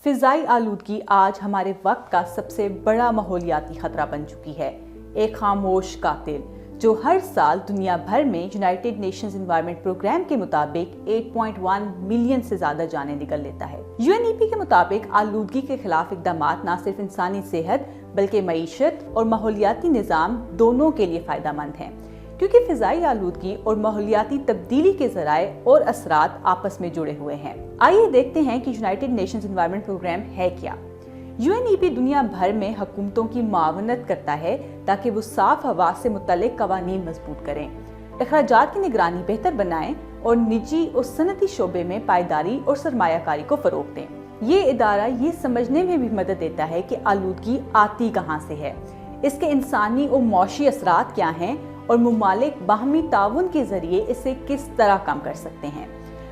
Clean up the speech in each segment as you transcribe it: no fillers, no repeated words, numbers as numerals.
فضائی آلودگی آج ہمارے وقت کا سب سے بڑا ماحولیاتی خطرہ بن چکی ہے، ایک خاموش قاتل جو ہر سال دنیا بھر میں یونائیٹڈ نیشنز انوائرمنٹ پروگرام کے مطابق 8.1 ملین سے زیادہ جانیں نکل لیتا ہے۔ UNEP کے مطابق آلودگی کے خلاف اقدامات نہ صرف انسانی صحت بلکہ معیشت اور ماحولیاتی نظام دونوں کے لیے فائدہ مند ہیں، کیونکہ فضائی آلودگی اور ماحولیاتی تبدیلی کے ذرائع اور اثرات آپس میں جڑے ہوئے ہیں۔ آئیے دیکھتے ہیں کہ یونائیٹڈ نیشنز انوائرمنٹ پروگرام ہے کیا۔ UNEP دنیا بھر میں حکومتوں کی معاونت کرتا ہے تاکہ وہ صاف ہوا سے متعلق قوانین مضبوط کریں، اخراجات کی نگرانی بہتر بنائیں اور نجی اور صنعتی شعبے میں پائیداری اور سرمایہ کاری کو فروغ دیں۔ یہ ادارہ یہ سمجھنے میں بھی مدد دیتا ہے کہ آلودگی آتی کہاں سے ہے، اس کے انسانی اور معاشی اثرات کیا ہیں اور ممالک باہمی تعاون کے ذریعے اسے کس طرح کم کر سکتے ہیں۔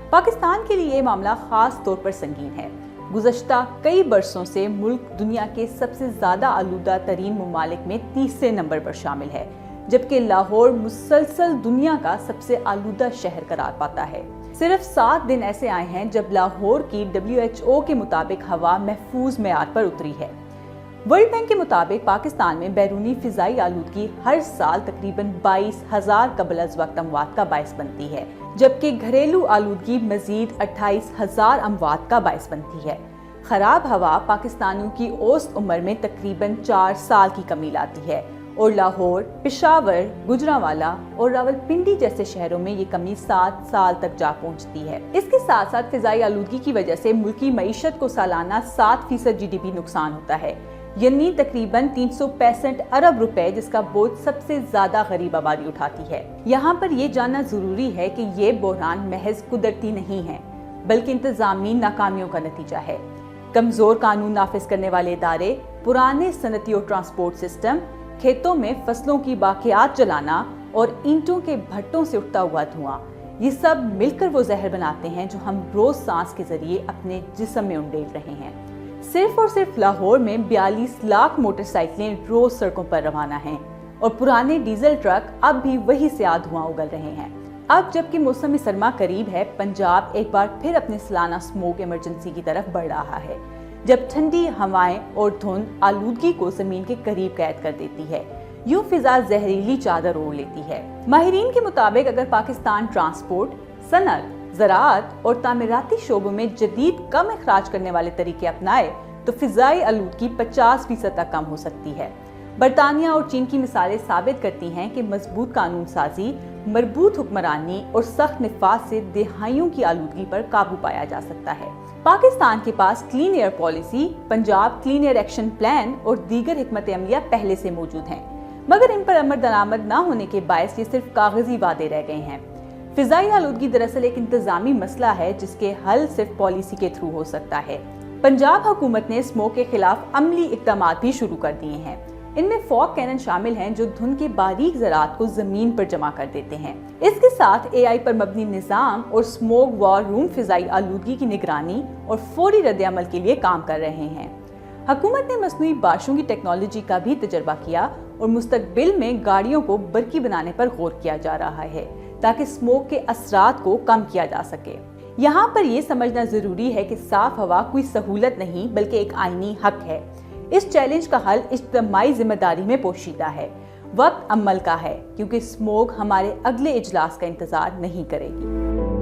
پاکستان کے لیے یہ معاملہ خاص طور پر سنگین ہے۔ گزشتہ کئی برسوں سے ملک دنیا کے سب سے زیادہ آلودہ ترین ممالک میں 30 نمبر پر شامل ہے، جبکہ لاہور مسلسل دنیا کا سب سے آلودہ شہر قرار پاتا ہے۔ صرف 7 دن ایسے آئے ہیں جب لاہور کی WHO کے مطابق ہوا محفوظ معیار پر اتری ہے۔ ورلڈ بینک کے مطابق پاکستان میں بیرونی فضائی آلودگی ہر سال تقریباً 22,000 قبل از وقت اموات کا باعث بنتی ہے، جبکہ گھریلو آلودگی مزید 28,000 اموات کا باعث بنتی ہے۔ خراب ہوا پاکستانیوں کی اوسط عمر میں تقریباً 4 سال کی کمی لاتی ہے اور لاہور، پشاور، گجرانوالہ اور راولپنڈی جیسے شہروں میں یہ کمی 7 سال تک جا پہنچتی ہے۔ اس کے ساتھ ساتھ فضائی آلودگی کی وجہ سے ملکی معیشت کو سالانہ 7% GDP نقصان ہوتا ہے، یعنی تقریباً 365 ارب روپے، جس کا بوجھ سب سے زیادہ غریب آبادی اٹھاتی ہے۔ یہاں پر یہ جاننا ضروری ہے کہ یہ بحران محض قدرتی نہیں ہے بلکہ انتظامی ناکامیوں کا نتیجہ ہے۔ کمزور قانون نافذ کرنے والے ادارے، پرانے صنعتی اور ٹرانسپورٹ سسٹم، کھیتوں میں فصلوں کی باقیات جلانا اور اینٹوں کے بھٹوں سے اٹھتا ہوا دھواں، یہ سب مل کر وہ زہر بناتے ہیں جو ہم روز سانس کے ذریعے اپنے جسم میں انڈیل رہے ہیں۔ صرف اور صرف لاہور میں 42 لاکھ موٹر سائیکلیں روز سڑکوں پر روانہ ہیں اور پرانے ڈیزل ٹرک اب بھی وہی سیاہ دھواں اگل رہے ہیں۔ اب جبکہ موسم سرما قریب ہے، پنجاب ایک بار پھر اپنے سالانہ اسموگ ایمرجنسی کی طرف بڑھ رہا ہے، جب ٹھنڈی ہوائیں اور دھند آلودگی کو زمین کے قریب قید کر دیتی ہے، یوں فضا زہریلی چادر اوڑھ لیتی ہے۔ ماہرین کے مطابق اگر پاکستان ٹرانسپورٹ، صنعت، زراعت اور تعمیراتی شعبوں میں جدید کم اخراج کرنے والے طریقے اپنائے تو فضائی آلودگی 50% تک کم ہو سکتی ہے۔ برطانیہ اور چین کی مثالیں ثابت کرتی ہیں کہ مضبوط قانون سازی، مربوط حکمرانی اور سخت نفاذ سے دہائیوں کی آلودگی پر قابو پایا جا سکتا ہے۔ پاکستان کے پاس clean air policy, Punjab clean air action plan اور دیگر حکمت عملیہ پہلے سے موجود ہیں، مگر ان پر عمل درآمد نہ ہونے کے باعث یہ صرف کاغذی وعدے رہ گئے ہیں۔ فضائی آلودگی دراصل ایک انتظامی مسئلہ ہے جس کے حل صرف پالیسی کے تھرو ہو سکتا ہے۔ پنجاب حکومت نے اسموگ کے خلاف عملی اقدامات بھی شروع کر دیے ہیں۔ ان میں فوگ کینن شامل ہیں جو دھند کے باریک ذرات کو زمین پر جمع کر دیتے ہیں۔ اس کے ساتھ AI پر مبنی نظام اور اسموگ وار روم فضائی آلودگی کی نگرانی اور فوری رد عمل کے لیے کام کر رہے ہیں۔ حکومت نے مصنوعی باشوں کی ٹیکنالوجی کا بھی تجربہ کیا اور مستقبل میں گاڑیوں کو برقی بنانے پر غور کیا جا رہا ہے تاکہ اسموگ کے اثرات کو کم کیا جا سکے۔ یہاں پر یہ سمجھنا ضروری ہے کہ صاف ہوا کوئی سہولت نہیں بلکہ ایک آئینی حق ہے۔ اس چیلنج کا حل اجتماعی ذمہ داری میں پوشیدہ ہے، وقت عمل کا ہے، کیونکہ اسموگ ہمارے اگلے اجلاس کا انتظار نہیں کرے گی۔